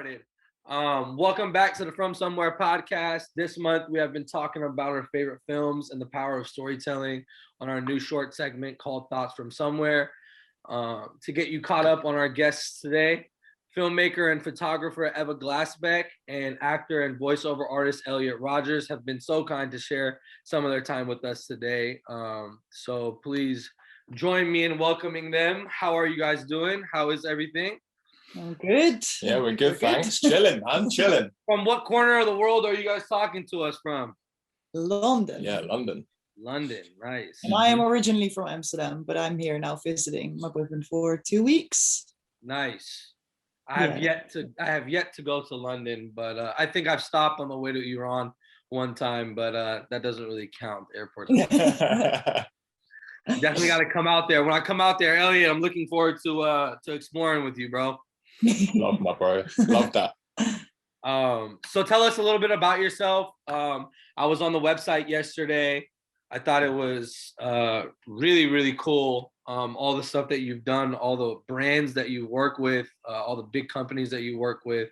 started. Welcome back to the From Somewhere podcast. This month we have been talking about our favorite films and the power of storytelling on our new short segment called Thoughts from Somewhere. To get you caught up on our guests today, filmmaker and photographer Eva Glasbeek and actor and voiceover artist Elliott Rogers have been so kind to share some of their time with us today. So please join me in welcoming them. How are you guys doing? How is everything? I'm good. Yeah, we're good, thanks. Chilling, man, chilling. From what corner of the world are you guys talking to us from? London. Yeah, London. London, nice. And I am originally from Amsterdam, but I'm here now visiting my boyfriend for 2 weeks. Nice. I have yet to go to London, but I think I've stopped on the way to Iran one time, but that doesn't really count. Airport. Definitely got to come out there. When I come out there, Elliott, I'm looking forward to exploring with you, bro. Love my bro. Love that. So tell us a little bit about yourself. I was on the website yesterday. I thought it was really, really cool. All the stuff that you've done, all the brands that you work with, all the big companies that you work with.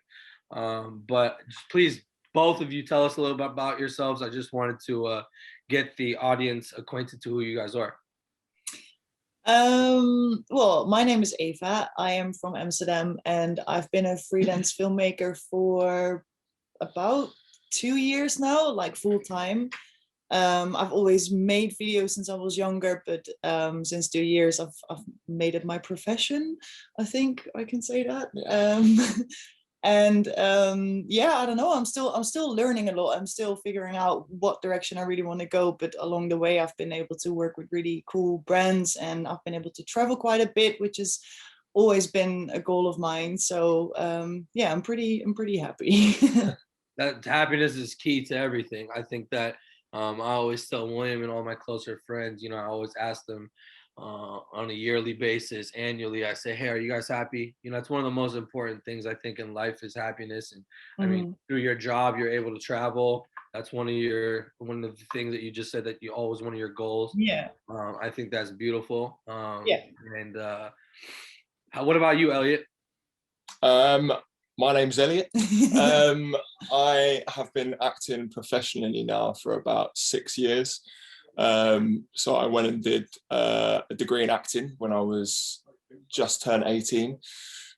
But just please, both of you, tell us a little bit about yourselves. I just wanted to get the audience acquainted to who you guys are. Well, my name is Eva. I am from Amsterdam and I've been a freelance filmmaker for about 2 years now, like full time. I've always made videos since I was younger, but since 2 years I've made it my profession. I think I can say that. Yeah. Yeah, I don't know. I'm still learning a lot. I'm still figuring out what direction I really want to go. But along the way, I've been able to work with really cool brands, and I've been able to travel quite a bit, which has always been a goal of mine. So yeah, I'm pretty happy. That happiness is key to everything. I think that I always tell William and all my closer friends, I always ask them on a yearly basis, annually, I say, hey, are you guys happy? It's one of the most important things I think in life is happiness. And I mean, through your job, you're able to travel. That's one of the things that you just said, that you always one of your goals. Yeah. I think that's beautiful. Yeah. And what about you, Elliott? My name's Elliott. I have been acting professionally now for about 6 years. So I went and did a degree in acting when I was just turned 18.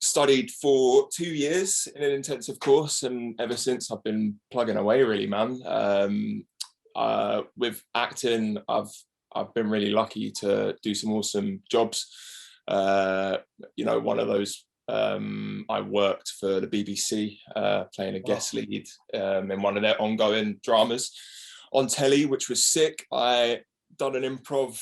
Studied for 2 years in an intensive course, and ever since I've been plugging away, really, man. With acting, I've been really lucky to do some awesome jobs. One of those, I worked for the BBC, playing a guest lead in one of their ongoing dramas on telly, which was sick. I done an improv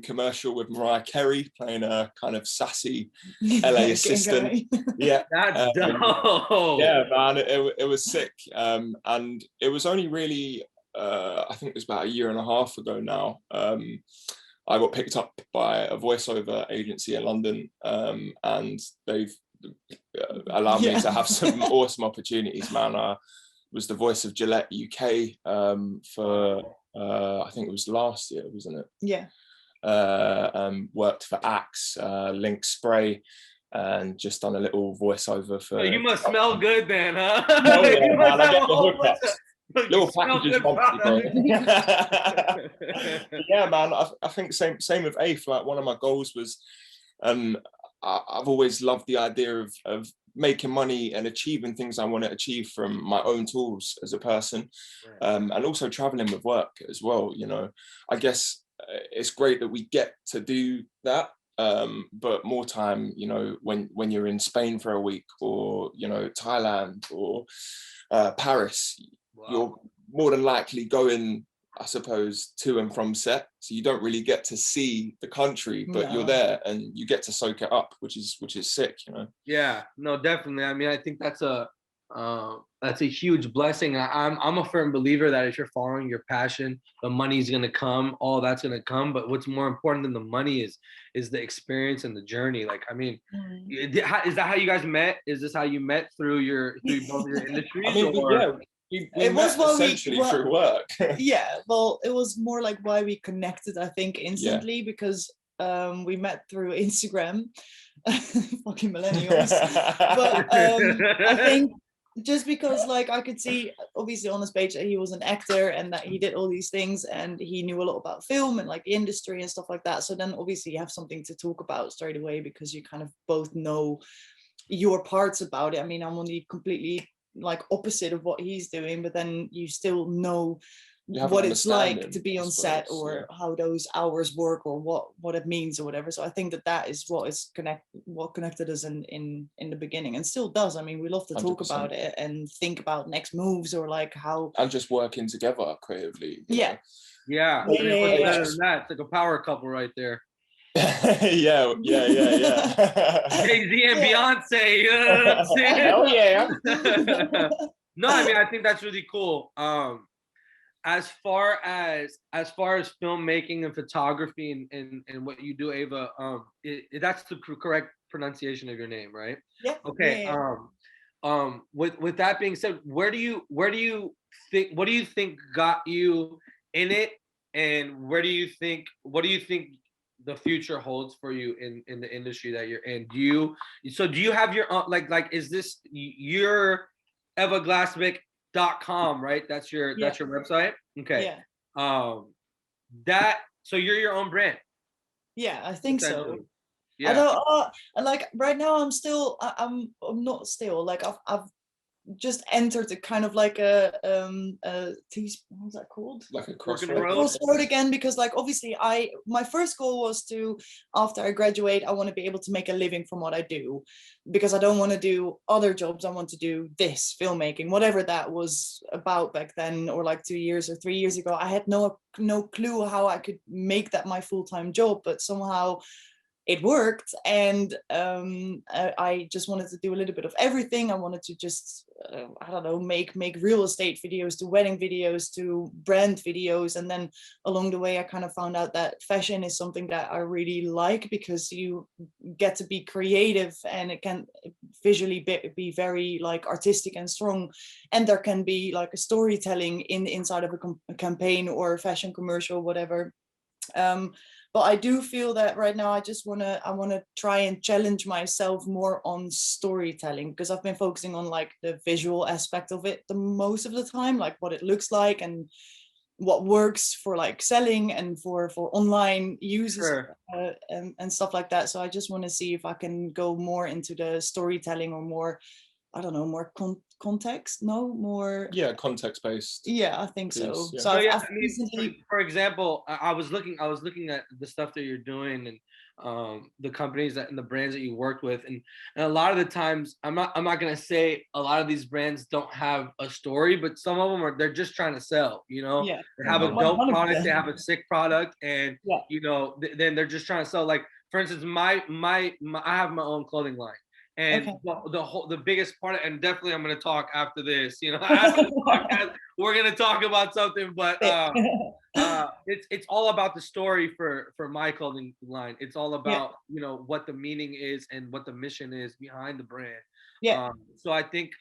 commercial with Mariah Carey, playing a kind of sassy LA assistant. Yeah, that's dope. Yeah, man, it was sick. And it was only really, I think it was about 1.5 years ago now. I got picked up by a voiceover agency in London, and they've allowed me to have some awesome opportunities, man. I was the voice of Gillette UK for I think it was last year, wasn't it? Yeah. Worked for Axe, Link Spray, and just done a little voiceover for. Oh, you must smell good then, huh? Oh, yeah, man, I get the hookups. Little packages, bro. Yeah, man. I think same with AIF. Like, one of my goals was, I've always loved the idea of making money and achieving things I want to achieve from my own tools as a person, and also traveling with work as well. I guess it's great that we get to do that, but more time, when you're in Spain for a week, or Thailand or Paris, you're more than likely going, I suppose, to and from set, so you don't really get to see the country, but you're there and you get to soak it up, which is sick, Yeah, no, definitely. I mean, I think that's a huge blessing. I'm a firm believer that if you're following your passion, the money's gonna come, all that's gonna come. But what's more important than the money is the experience and the journey. Like, I mean, is that how you guys met? Is this how you met through both your industries? I mean, or? It was essentially through work. Yeah, well, it was more like why we connected, I think, instantly, because we met through Instagram. fucking millennials. But I think just because like I could see obviously on his page that he was an actor and that he did all these things and he knew a lot about film and like the industry and stuff like that. So then obviously you have something to talk about straight away because you kind of both know your parts about it. I mean, I'm on the completely like opposite of what he's doing, but then you still know what it's like to be on set or how those hours work or what it means or whatever. So I think that is what connected us in the beginning and still does. I mean, we love to talk 100%. about it and think about next moves or like how and just working together creatively. Yeah. Yeah. I mean, what's better than that? It's like a power couple right there. yeah. Jay-Z and Beyonce, you know what I'm saying? Hell yeah. No, I mean, I think that's really cool. As far as filmmaking and photography and what you do, Eva, that's the correct pronunciation of your name, right? Yeah. Okay. Yeah. With that being said, what do you think got you in it, and what do you think the future holds for you in the industry that you're in? Do you have your own, like is this your Eva Glasbeek.com, right? That's your website. Okay. Yeah. So you're your own brand. Yeah, I think so. Yeah. I don't like right now I'm not still like I've just entered a kind of like a what's that called? Like a crossroad again, because like obviously my first goal was to, after I graduate, I want to be able to make a living from what I do, because I don't want to do other jobs. I want to do this filmmaking, whatever that was about back then, or like 2 years or 3 years ago. I had no clue how I could make that my full-time job, but somehow it worked. And I just wanted to do a little bit of everything. I wanted to just I don't know, make real estate videos to wedding videos to brand videos, and then along the way I kind of found out that fashion is something that I really like, because you get to be creative and it can visually be very like artistic and strong, and there can be like a storytelling inside of a campaign or a fashion commercial, whatever. But I do feel that right now I want to try and challenge myself more on storytelling, because I've been focusing on like the visual aspect of it the most of the time, like what it looks like and what works for like selling and for online users. Sure. And stuff like that. So I just want to see if I can go more into the storytelling, or more, I don't know, more context. No, more. Yeah, context based. Yeah, I think so. Yeah. So So I've I mean, recently, for example, I was looking at the stuff that you're doing, and the companies and the brands that you worked with, and a lot of the times, I'm not gonna say a lot of these brands don't have a story, but some of them they're just trying to sell. yeah, They have a dope 100%. product, they have a sick product, and Yeah. then they're just trying to sell. Like for instance, my I have my own clothing line. And Okay. the biggest part, and definitely I'm going to talk after this, after the podcast, we're going to talk about something, but it's all about the story for my clothing line. It's all about, what the meaning is and what the mission is behind the brand. Yeah. So I think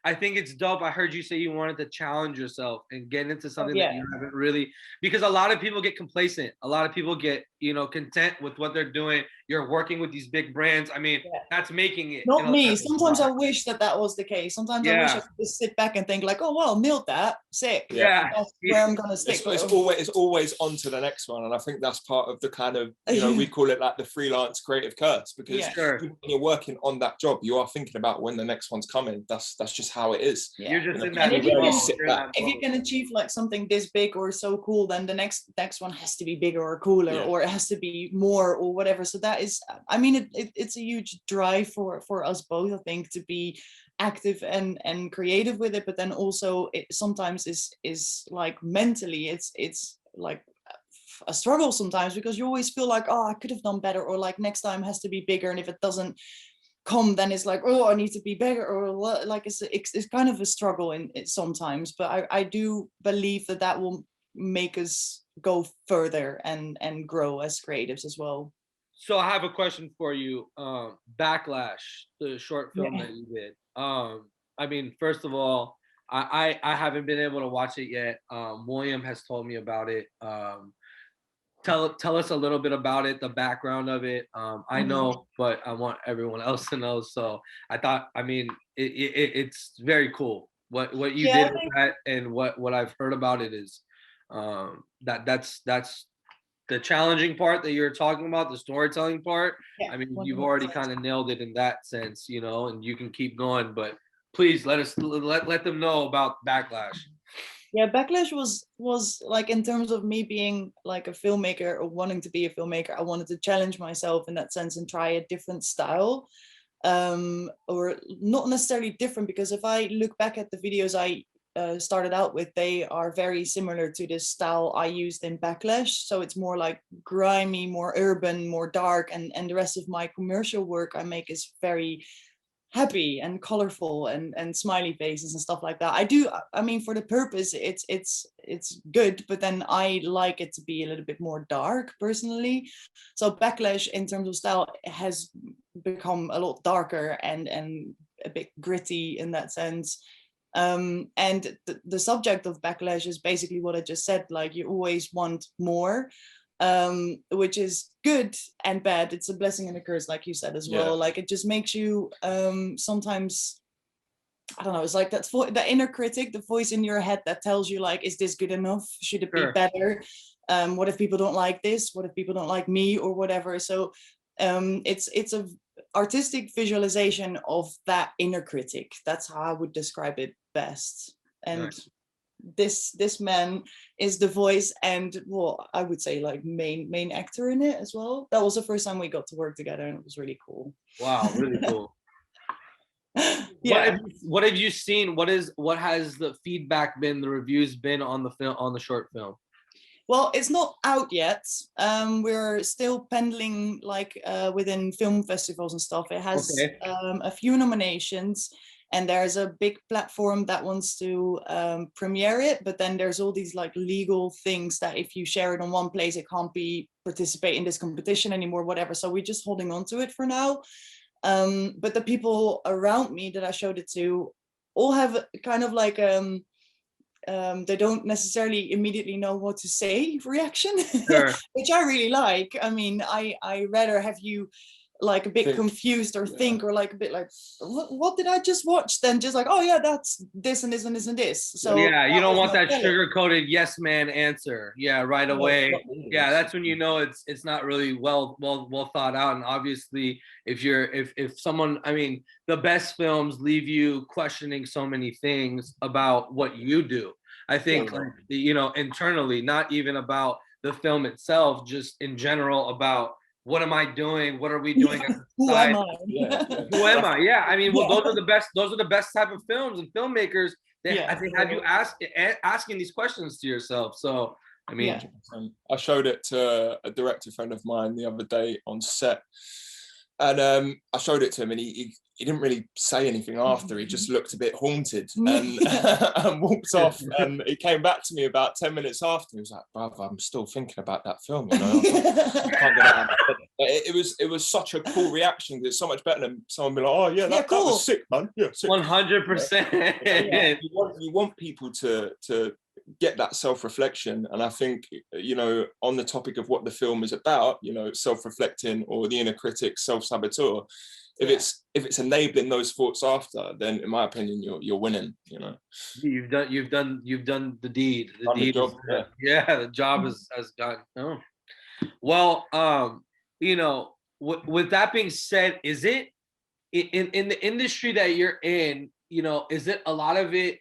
it's dope. I heard you say you wanted to challenge yourself and get into something that you haven't really, because a lot of people get complacent. A lot of people get, content with what they're doing. You're working with these big brands. I mean, that's making it. Not me. Sometimes I wish that was the case. Sometimes I wish I could just sit back and think like, oh, well, nailed that. Sick. Yeah. That's where I'm going to stick. It's always on to the next one. And I think that's part of the kind of, we call it like the freelance creative curse, because when you're working on that job, you are thinking about when the next one's coming. That's just how it is. Yeah. You're just in that. If you can achieve like something this big or so cool, then the next one has to be bigger or cooler, or it has to be more or whatever. So that is, I mean, it's a huge drive for us both, I think, to be active and creative with it. But then also it sometimes is like mentally it's like a struggle sometimes, because you always feel like, oh, I could have done better, or like next time has to be bigger, and if it doesn't come, then it's like, oh, I need to be bigger, or like it's kind of a struggle in it sometimes. But I do believe that will make us go further and grow as creatives as well. So I have a question for you. Backlash, the short film that you did. I mean, first of all, I haven't been able to watch it yet. William has told me about it. tell us a little bit about it, the background of it. I know, but I want everyone else to know. So I mean, it's very cool what you Yeah, did with that, and what I've heard about it is that's the challenging part that you're talking about, the storytelling part. yeah, I mean, you've already 100%. kind of nailed it in that sense, you know, and you can keep going, but please let them know about Backlash. Yeah, Backlash was like, in terms of me being like a filmmaker or wanting to be a filmmaker, I wanted to challenge myself in that sense and try a different style. Or not necessarily different, because if I look back at the videos I started out with, they are very similar to the style I used in Backlash. So it's more like grimy, more urban, more dark, and the rest of my commercial work I make is very happy and colorful and smiley faces and stuff like that. I mean, for the purpose, it's good, but then I like it to be a little bit more dark personally. So Backlash in terms of style has become a lot darker and a bit gritty in that sense. And the subject of Backlash is basically what I just said, like you always want more, which is good and bad. It's a blessing and a curse, like you said as well. Like it just makes you sometimes, I don't know, it's like the inner critic, the voice in your head that tells you like, is this good enough? Should it be better? What if people don't like this? What if people don't like me or whatever? So it's a artistic visualization of that inner critic. That's how I would describe it best. And this man is the voice and, well, I would say like main actor in it as well. That was the first time we got to work together, and it was really cool. Wow, really cool. Yeah. What have you seen? What has the feedback been, the reviews been on the film, on the short film? Well, it's not out yet. We're still pending like within film festivals and stuff. It has a few nominations, and there's a big platform that wants to premiere it, but then there's all these like legal things that if you share it on one place, it can't be participate in this competition anymore, whatever. So we're just holding on to it for now. But the people around me that I showed it to all have kind of like they don't necessarily immediately know what to say reaction, which I really like. I mean, I rather have you like a bit confused or think, or like a bit like, what did I just watch, than just like, oh yeah, that's this and this and this and this. So yeah, you don't want that sugar-coated yes man answer right away. Yeah, that's when you know it's not really well thought out. And obviously if someone, I mean, the best films leave you questioning so many things about what you do. I think like, you know, internally, not even about the film itself, just in general about what am I doing? What are we doing? Who am I? Who am I? Yeah, I mean, well, those are the best. Those are the best type of films and filmmakers. I think have you asking these questions to yourself. So I mean, I showed it to a director friend of mine the other day on set, and I showed it to him, and he didn't really say anything after. He just looked a bit haunted and walked off. And he came back to me about 10 minutes after. He was like, "Brother, I'm still thinking about that film, you know." I can't get it out. It was such a cool reaction. It's so much better than someone being like, "Oh yeah, that was sick, man." Yeah, 100%. You want people to get that self-reflection. And I think, you know, on the topic of what the film is about, you know, self-reflecting or the inner critic, self-saboteur, if it's enabling those thoughts after, then in my opinion you're winning, you know. You've done the deed. The job, the job has gotten well. You know, with that being said, is it in the industry that you're in, you know, is it a lot of it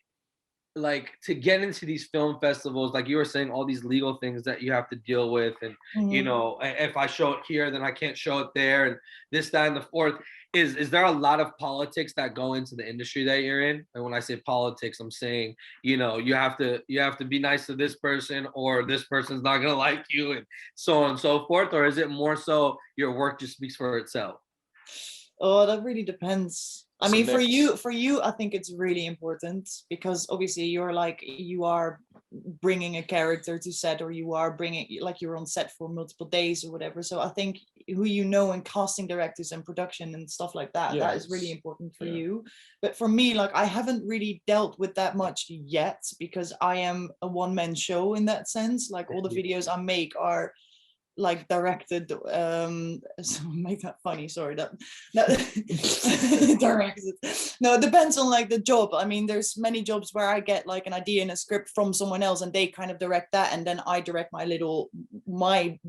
like to get into these film festivals, like you were saying, all these legal things that you have to deal with, and you know, if I show it here, then I can't show it there, and this, that, and the fourth. Is there a lot of politics that go into the industry that you're in? And when I say politics, I'm saying, you know, you have to be nice to this person, or this person's not gonna like you, and so on and so forth. Or is it more so your work just speaks for itself? Oh, that really depends. I mean, for you, I think it's really important, because obviously you are bringing a character to set, or you are bringing, like, you're on set for multiple days or whatever. So I think who you know, and casting directors and production and stuff like that, that is really important for you. But for me, like, I haven't really dealt with that much yet, because I am a one-man show in that sense. Like, all the videos I make are like directed, so make that funny, sorry, that directed. No, it depends on like the job. I mean, there's many jobs where I get like an idea in a script from someone else and they kind of direct that, and then I direct my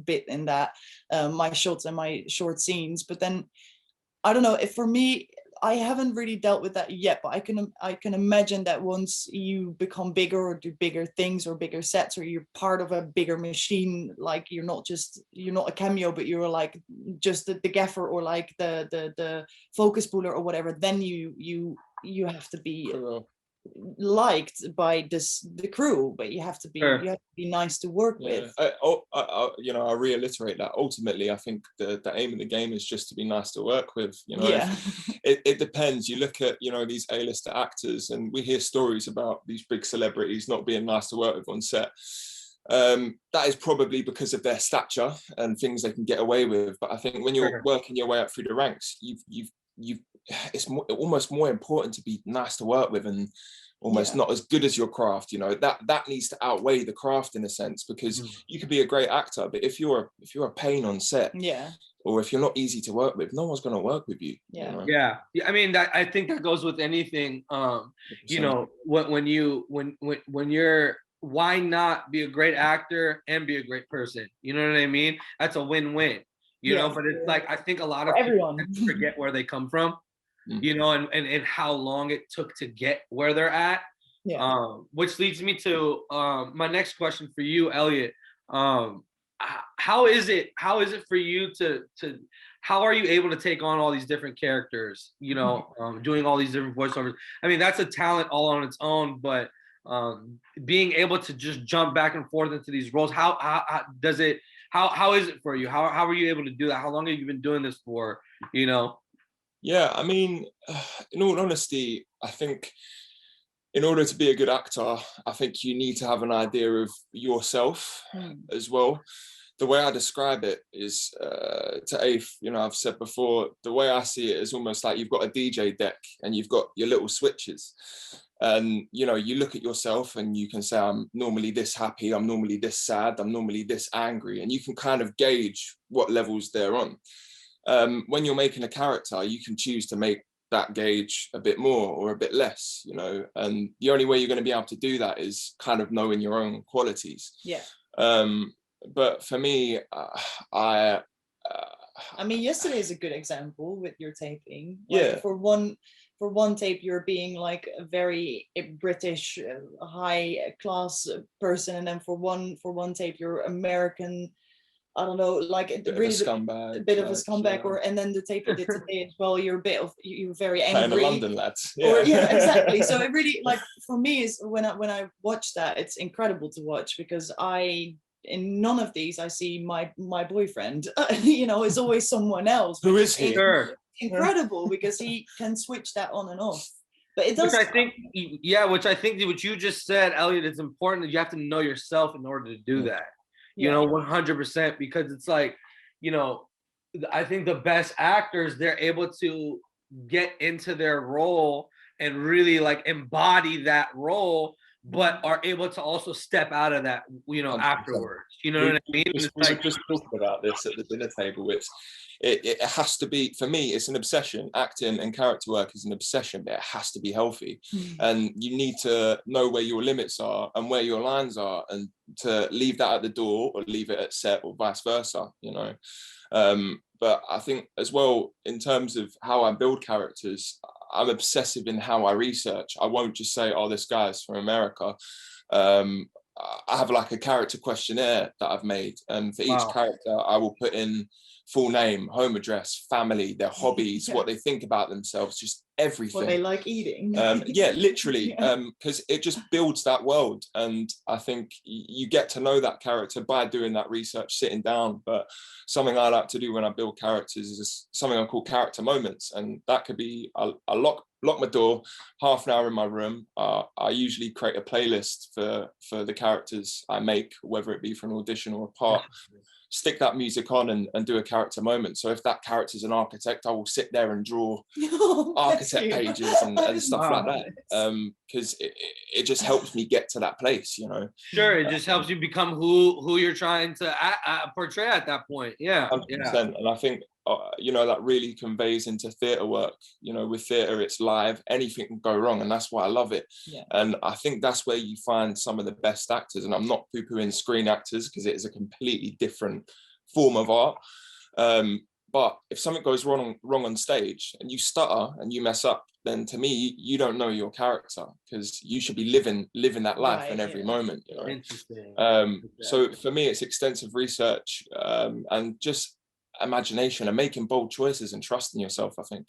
bit in that, my shots and my short scenes. But then I don't know, if for me, I haven't really dealt with that yet, but I can imagine that once you become bigger or do bigger things or bigger sets, or you're part of a bigger machine, like you're not a cameo, but you're like just the gaffer or like the focus puller or whatever, then you have to be liked by the crew, but you have to be nice to work with. I reiterate that ultimately I think the aim of the game is just to be nice to work with, it depends. You look at these A-lister actors, and we hear stories about these big celebrities not being nice to work with on set. That is probably because of their stature and things they can get away with, but I think when you're working your way up through the ranks, it's almost more important to be nice to work with and almost not as good as your craft. That needs to outweigh the craft in a sense, because you could be a great actor, but if you're a pain on set, or if you're not easy to work with, no one's going to work with you. I mean, I think that goes with anything. When you're, why not be a great actor and be a great person? You know what I mean? That's a win-win. But it's like, I think a lot of people forget where they come from, and how long it took to get where they're at. Which leads me to my next question for you, Elliott. How is it for you to how are you able to take on all these different characters, doing all these different voiceovers? I mean, that's a talent all on its own, but being able to just jump back and forth into these roles, how is it for you? How are you able to do that? How long have you been doing this for? I mean, in all honesty, I think in order to be a good actor, I think you need to have an idea of yourself as well. The way I describe it is to Afe, I've said before, the way I see it is almost like you've got a DJ deck and you've got your little switches. And, you look at yourself and you can say, I'm normally this happy, I'm normally this sad, I'm normally this angry. And you can kind of gauge what levels they're on. When you're making a character, you can choose to make that gauge a bit more or a bit less, and the only way you're going to be able to do that is kind of knowing your own qualities. But for me, I mean, yesterday is a good example with your taping. For one tape, you're being like a very British, high class person, and then for one tape, you're American. I don't know, like a bit of a scumbag, and then the tape you did today as well, you're very angry. Kind of London lads. Exactly. So it really, like, for me, is when I watch that, it's incredible to watch, because in none of these I see my boyfriend. It's always someone else. Who is he? Incredible, because he can switch that on and off. But it does. Which I think what you just said, Elliott, is important. That you have to know yourself in order to do that. 100%, because it's like, I think the best actors, they're able to get into their role and really like embody that role, but are able to also step out of that, afterwards. You know what I mean? Just talking about this at the dinner table. It has to be, for me, it's an obsession. Acting and character work is an obsession, but it has to be healthy. And you need to know where your limits are and where your lines are, and to leave that at the door or leave it at set, or vice versa, But I think as well, in terms of how I build characters, I'm obsessive in how I research. I won't just say, oh, this guy's from America. I have like a character questionnaire that I've made, and for each character I will put in full name, home address, family, their hobbies, what they think about themselves, just everything. What they like eating. Literally, because it just builds that world. And I think you get to know that character by doing that research, sitting down. But something I like to do when I build characters is something I call character moments. And that could be a lot lock my door, half an hour in my room. I usually create a playlist for the characters I make, whether it be for an audition or a part. Stick that music on and do a character moment. So if that character's an architect, I will sit there and draw architect pages and stuff like that. Because it just helps me get to that place, you know. Sure, it just helps you become who you're trying to portray at that point. Yeah, 100%. yeah. And I think you know, that really conveys into theatre work. You know, with theatre, it's live, anything can go wrong, and that's why I love it. Yeah. And I think that's where you find some of the best actors. And I'm not poo-pooing screen actors, because it is a completely different form of art. But if something goes wrong on stage and you stutter and you mess up, then to me, you don't know your character, because you should be living that life in every moment, you know. Interesting. So for me, it's extensive research and just imagination and making bold choices and trusting yourself, I think.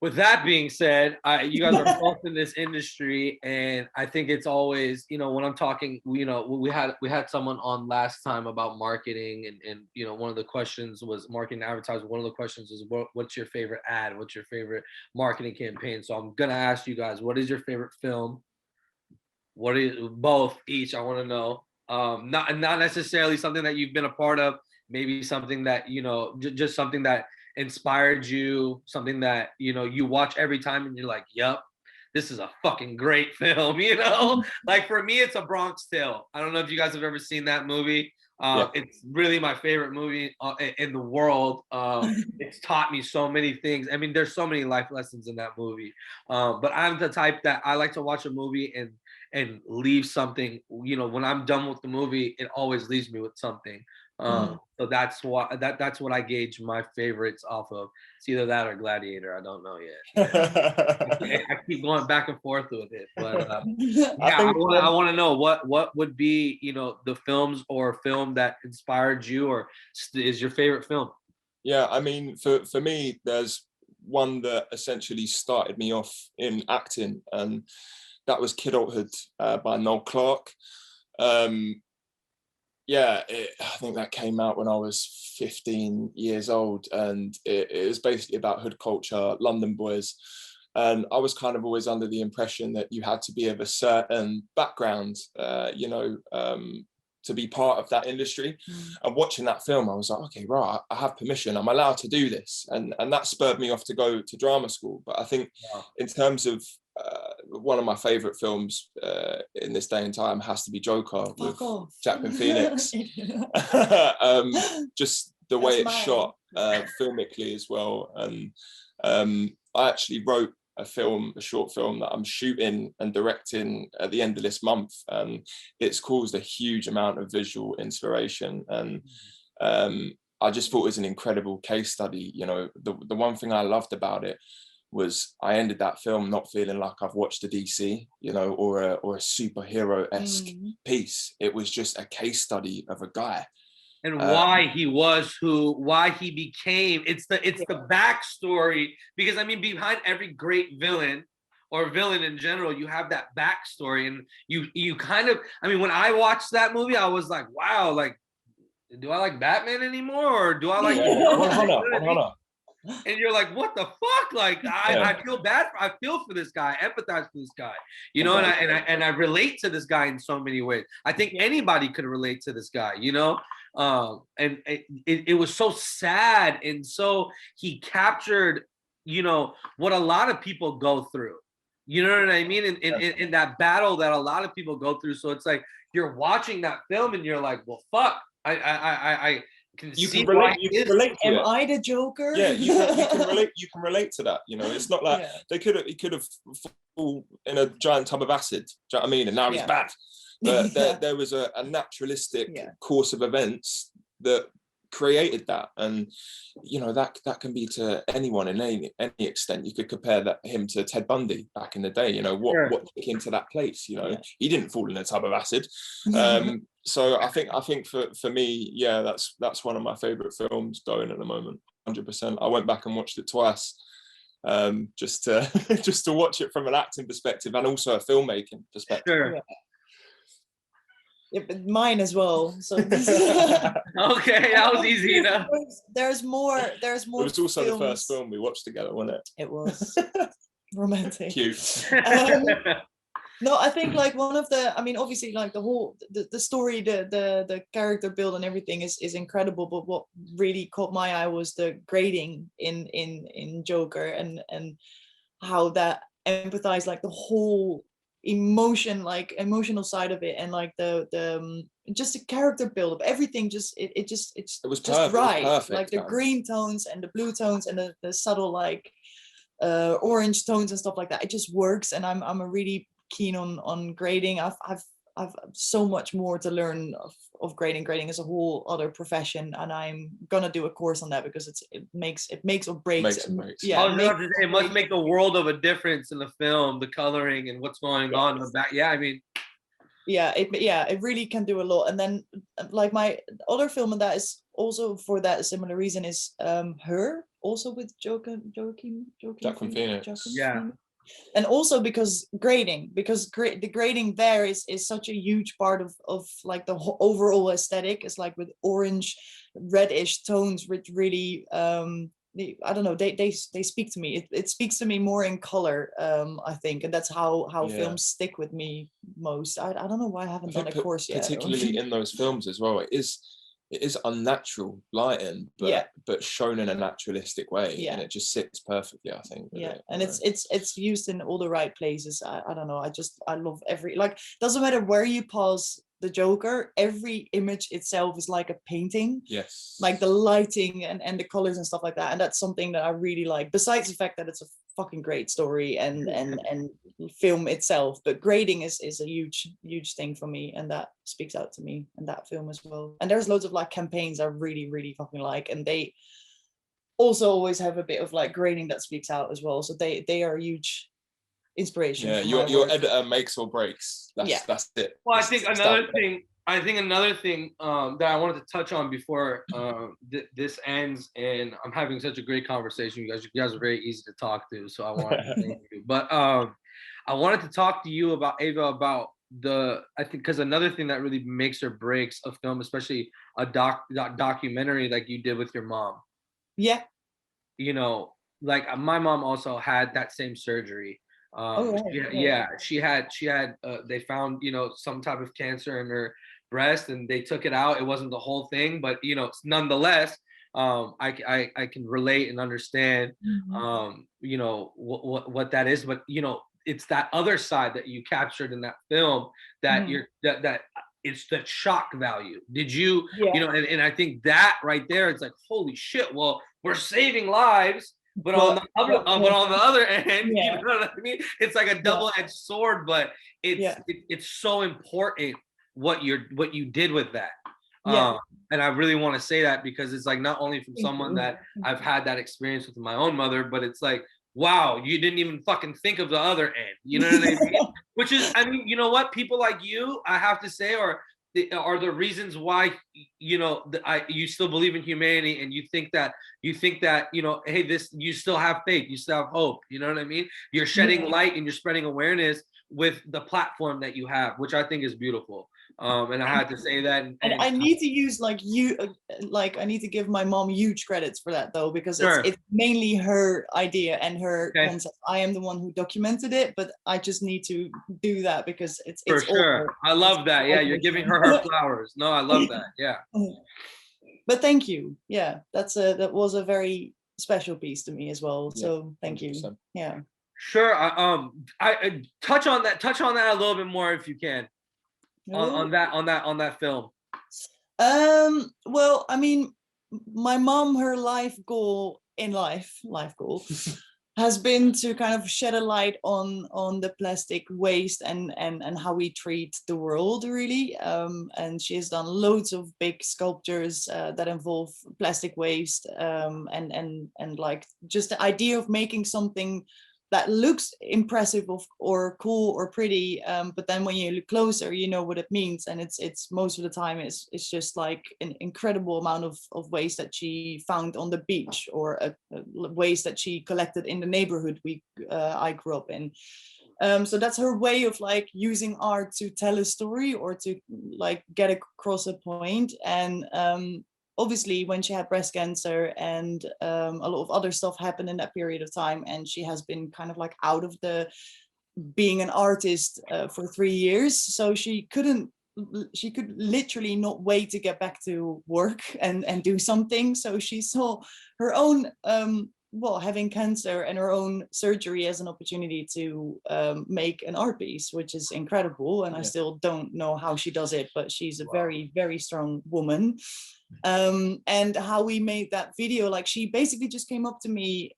With that being said, you guys are both in this industry, and I think it's always, you know, when I'm talking, you know, we had someone on last time about marketing, and you know, one of the questions was marketing and advertising. One of the questions was, what's your favorite ad? What's your favorite marketing campaign? So I'm gonna ask you guys, what is your favorite film? What is both each? I want to know. Not necessarily something that you've been a part of, maybe something that, you know, just something that inspired you, something that, you know, you watch every time and you're like, yep, this is a fucking great film, you know. Like for me, it's A Bronx Tale. I don't know if you guys have ever seen that movie. Yeah. It's really my favorite movie in the world. It's taught me so many things. I mean, there's so many life lessons in that movie. But I'm the type that I like to watch a movie and leave something, you know, when I'm done with the movie, it always leaves me with something. So that's what I gauge my favorites off of. It's either that or Gladiator. I don't know yet. I keep going back and forth with it, but yeah, I want to know what would be, you know, the films or film that inspired you or is your favorite film. Yeah, I mean, for me, there's one that essentially started me off in acting, and that was Kidulthood by Noel Clarke. Yeah, I think that came out when I was 15 years old, and it was basically about hood culture, London boys. And I was kind of always under the impression that you had to be of a certain background, you know, to be part of that industry. And watching that film, I was like, okay, right, I have permission, I'm allowed to do this. And that spurred me off to go to drama school. But I think in terms of one of my favorite films in this day and time has to be Joker with Joaquin Phoenix. Just the way it's shot filmically as well. And I actually wrote a short film that I'm shooting and directing at the end of this month, and it's caused a huge amount of visual inspiration. And I just thought it was an incredible case study. You know, the one thing I loved about it was I ended that film not feeling like I've watched a DC, you know, or a superhero-esque piece. It was just a case study of a guy. And why he was why he became, it's the backstory, because I mean, behind every great villain or villain in general, you have that backstory, and you kind of, I mean, when I watched that movie, I was like, wow, like, do I like Batman anymore, or do I like and you're like, what the fuck? Like, I feel bad. I feel for this guy, empathize for this guy, you know, and I relate to this guy in so many ways. I think anybody could relate to this guy, you know. And it was so sad, and so he captured, you know, what a lot of people go through. You know what I mean? In that battle that a lot of people go through. So it's like you're watching that film and you're like, well, fuck, I can you see can relate, you can relate to Am I the Joker? Yeah, you can relate to that. You know, it's not like he could have fallen in a giant tub of acid. Do you know what I mean? And now he's bad. But there was a naturalistic course of events that created that, and you know, that can be to anyone in any extent. You could compare him to Ted Bundy back in the day. You know, what took him to that place. You know, he didn't fall in a tub of acid. So I think for me, yeah, that's one of my favorite films going at the moment. 100%. I went back and watched it twice, just to watch it from an acting perspective and also a filmmaking perspective. Sure. Yeah, but mine as well. So Okay, that was easy enough. There's more. There's It more. was also the first films. film we watched together, wasn't it? It was romantic. Cute. No, I think like one of the, I mean, obviously like the story, the character build and everything is incredible. But what really caught my eye was the grading in Joker and how that empathize like the whole emotional side of it, and like the just the character build of everything, just it's It was just perfect. right. It was perfect, like the man. green tones and the blue tones and the subtle like orange tones and stuff like that. It just works, and I'm a really keen on grading. I've so much more to learn of grading. Grading is a whole other profession, and I'm gonna do a course on that because it makes or breaks. Makes and breaks. Yeah, I was about to say, it must make a world of a difference in the film, the coloring and what's going on in the back. Yeah, I mean, it really can do a lot. And then like my other film, and that is also for that similar reason, is Her, also with Joaquin Phoenix. Yeah. And also because the grading there is such a huge part of like the overall aesthetic. It's like with orange reddish tones, which really I don't know, they speak to me. It speaks to me more in color, I think, and that's how films stick with me most. I don't know why I haven't done a course yet. Particularly in those films as well, it is unnatural lighting, but shown in a naturalistic way, and it just sits perfectly, I think. And it's used in all the right places. I don't know. I love every, like, doesn't matter where you pause the Joker, every image itself is like a painting. Yes. Like the lighting and the colors and stuff like that. And that's something that I really like, besides the fact that it's a fucking great story and film itself. But grading is a huge thing for me, and that speaks out to me in that film as well. And there's loads of like campaigns I really, really fucking like, and they also always have a bit of like grading that speaks out as well. So they are a huge inspiration. Yeah, your editor makes or breaks. That's it. Well, I think another thing that I wanted to touch on before this ends, and I'm having such a great conversation. You guys are very easy to talk to, so I want to thank you. But I wanted to talk to you about Eva about I think because another thing that really makes or breaks a film, especially a documentary like you did with your mom. Yeah. You know, like my mom also had that same surgery. She had they found, you know, some type of cancer in her breast, and they took it out. It wasn't the whole thing, but you know, nonetheless, I can relate and understand you know, what that is. But you know, it's that other side that you captured in that film that that it's that shock value. Did you you know, and I think that right there, it's like, holy shit, well, we're saving lives. But on the other end, you know what I mean? It's like a double-edged sword, but it's so important what you did with that. And I really want to say that because it's like not only from someone that I've had that experience with my own mother, but it's like, wow, you didn't even fucking think of the other end. You know what I mean? Which is, I mean, you know what? People like you, I have to say, are the reasons why, you know, you still believe in humanity, and you think that you know, hey, you still have faith, you still have hope. You know what I mean? You're shedding light and you're spreading awareness with the platform that you have, which I think is beautiful. And I had to say that. And I need to use I need to give my mom huge credits for that though, because it's mainly her idea and her concept. I am the one who documented it, but I just need to do that because it's for sure. I love that. Yeah, you're giving her flowers. No, I love that. Yeah. But thank you. Yeah, that was a very special piece to me as well. So thank 100%. You. Yeah. Sure. I touch on that a little bit more if you can. On that film. Well, I mean, my mom, her life goal has been to kind of shed a light on the plastic waste and how we treat the world, really. And she has done loads of big sculptures that involve plastic waste, and like just the idea of making something that looks impressive or cool or pretty, but then when you look closer, you know what it means. And it's most of the time it's just like an incredible amount of waste that she found on the beach, or a waste that she collected in the neighborhood I grew up in. So that's her way of like using art to tell a story or to like get across a point. And obviously when she had breast cancer and a lot of other stuff happened in that period of time, and she has been kind of like out of the being an artist for 3 years. So she could literally not wait to get back to work and do something. So she saw her own having cancer and her own surgery as an opportunity to make an art piece, which is incredible. And I still don't know how she does it, but she's a very, very strong woman. And how we made that video, like she basically just came up to me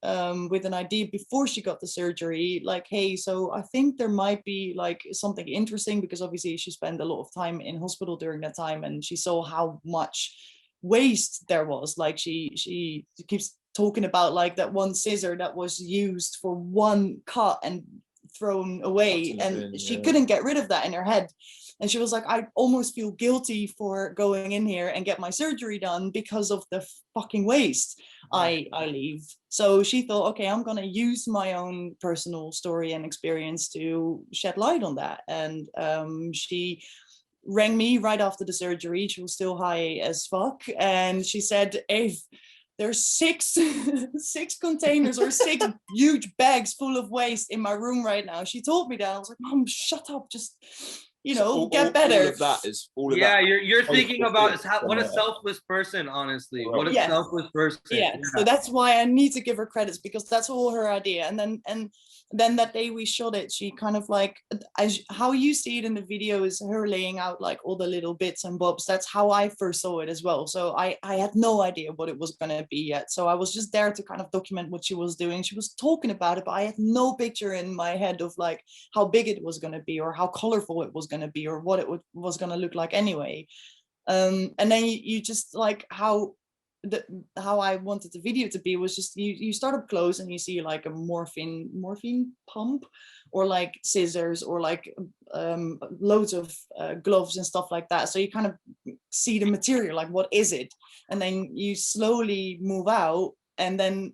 with an idea before she got the surgery, like, hey, so I think there might be like something interesting, because obviously she spent a lot of time in hospital during that time, and she saw how much waste there was. Like she keeps talking about like that one scissor that was used for one cut and thrown away, and she couldn't get rid of that in her head. And she was like, I almost feel guilty for going in here and get my surgery done because of the fucking waste I leave. So she thought, okay, I'm going to use my own personal story and experience to shed light on that. And she rang me right after the surgery. She was still high as fuck. And she said, Eve, there's six containers or 6 huge bags full of waste in my room right now. She told me that. I was like, Mom, shut up. Just, get better. All of that is all of yeah, that. you're thinking about what a selfless person, honestly. What a selfless person. Yeah. So that's why I need to give her credits, because that's all her idea. And then that day we shot it, she kind of like, how you see it in the video is her laying out like all the little bits and bobs. That's how I first saw it as well. So I had no idea what it was going to be yet. So I was just there to kind of document what she was doing. She was talking about it, but I had no picture in my head of like how big it was going to be or how colorful it was going to be or what it was going to look like anyway. And then you just like how I wanted the video to be was just you start up close and you see like a morphine pump or like scissors or like loads of gloves and stuff like that. So you kind of see the material, like what is it? And then you slowly move out and then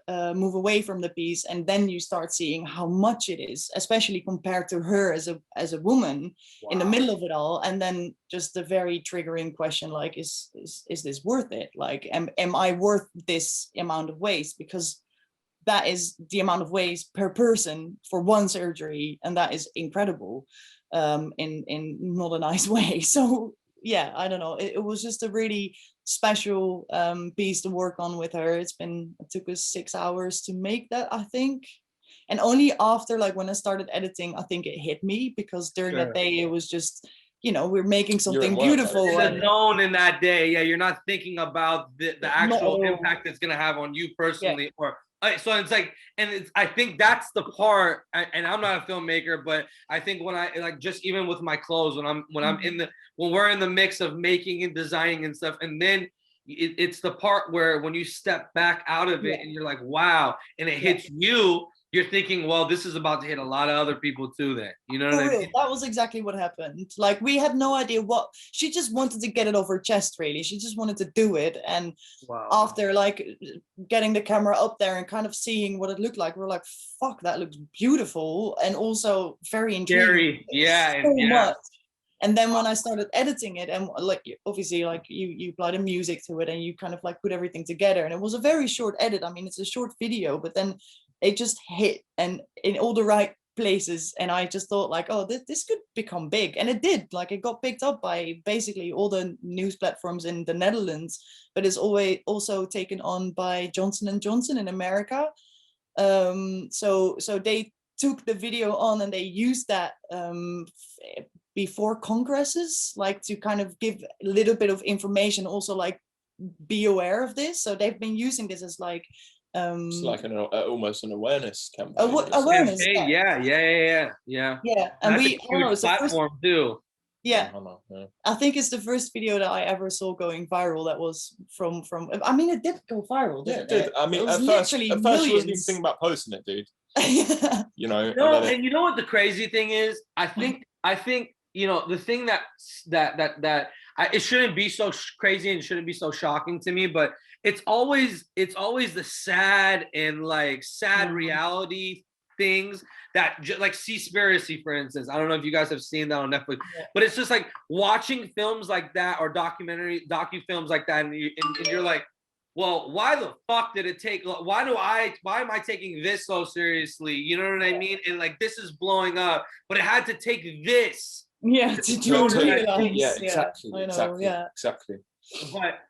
move away from the piece, and then you start seeing how much it is, especially compared to her as a woman in the middle of it all. And then just the very triggering question, like, is this worth it? Like, am I worth this amount of waste? Because that is the amount of waste per person for one surgery, and that is incredible in not a nice way. So yeah, I don't know. It was just a really special piece to work on with her. It took us 6 hours to make that, I think. And only after, like, when I started editing, I think it hit me, because during that day it was just, we're making something beautiful. The zone in that day. Yeah, you're not thinking about the actual impact it's gonna have on you personally, or so it's like, and I think that's the part. And I'm not a filmmaker, but I think when I like, just even with my clothes, when we're in the mix of making and designing and stuff, and then it's the part where when you step back out of it and you're like, wow, and it hits you. You're thinking, well, this is about to hit a lot of other people too then. You know what I mean? That was exactly what happened. Like, we had no idea what, she just wanted to get it off her chest, really. She just wanted to do it. And after like getting the camera up there and kind of seeing what it looked like, we're like, fuck, that looks beautiful. And also very intriguing. Much. And then when I started editing it, and like, obviously, like you apply the music to it and you kind of like put everything together. And it was a very short edit. I mean, it's a short video, but then it just hit and in all the right places. And I just thought like, oh, this could become big. And it did. Like, it got picked up by basically all the news platforms in the Netherlands, but it's always also taken on by Johnson & Johnson in America. So they took the video on and they used that before congresses, like to kind of give a little bit of information, also like be aware of this. So they've been using this as like it's like almost an awareness campaign. Awareness, yeah. And we huge platform too. Yeah. I think it's the first video that I ever saw going viral. That was from. I mean, it did go viral. It did. I mean, at first she wasn't even thinking about posting it, dude. No, and you know what the crazy thing is? I think the thing that it shouldn't be so crazy and shouldn't be so shocking to me, but it's always the sad and like sad reality things that like Seaspiracy, for instance. I don't know if you guys have seen that on Netflix, Yeah. but it's just like watching films like that or docu-films like that, and you're like, well, why the fuck did it take? Why am I taking this so seriously? You know what I mean? And like, this is blowing up, but it had to take this. Yeah, to know do what I realize. mean? Yeah, exactly. I know, exactly. yeah. Exactly. But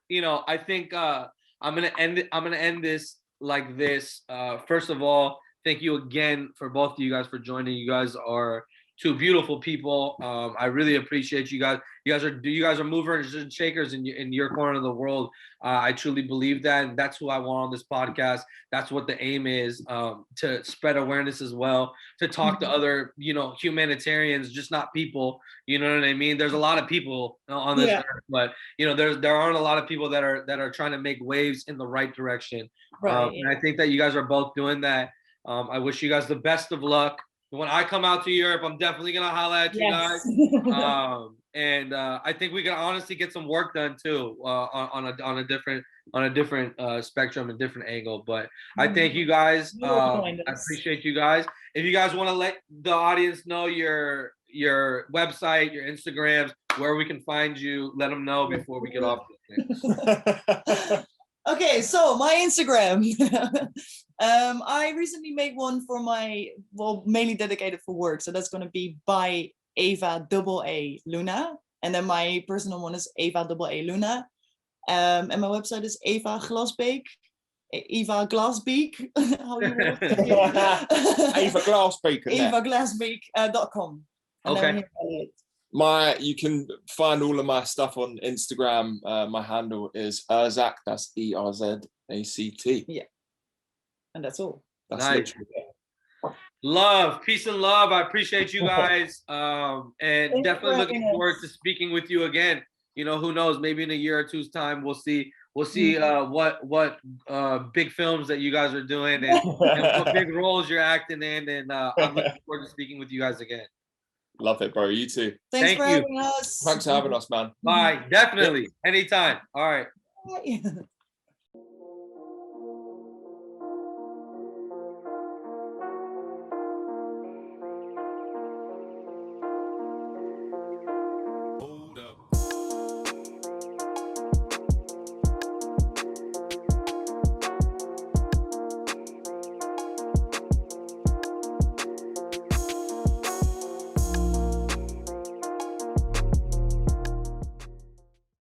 I think I'm gonna end this like this. First of all, thank you again for both of you guys for joining. You guys are two beautiful people. I really appreciate you guys. You guys are movers and shakers in your corner of the world. I truly believe that, and that's who I want on this podcast. That's what the aim is, to spread awareness as well, to talk to other, humanitarians, just not people. You know what I mean? There's a lot of people on this earth, but there aren't a lot of people that are trying to make waves in the right direction. Right. And I think that you guys are both doing that. I wish you guys the best of luck. When I come out to Europe, I'm definitely gonna holla at you guys. And I think we can honestly get some work done too, on a different spectrum and different angle. But I thank you guys. I appreciate you guys. If you guys want to let the audience know your website, your Instagrams, where we can find you, let them know before we get off this thing. Okay, so my Instagram. I recently made one for mainly dedicated for work. So that's going to be by Eva AA Luna. And then my personal one is Eva AA Luna. And my website is Eva Glasbeek. Eva Glasbeek. How you want to say Eva Glasbeek. Eva Glasbeek.com. Okay. You can find all of my stuff on Instagram. My handle is Erzact. That's ERZACT. Yeah. And that's all. That's nice. Love, peace and love. I appreciate you guys. And definitely looking forward to speaking with you again. Who knows, maybe in a year or two's time, we'll see what big films that you guys are doing and what big roles you're acting in. And I'm looking forward to speaking with you guys again. Love it, bro. You too. Thanks for having us. Thanks for having us, man. Bye. Definitely. Anytime. All right. Bye.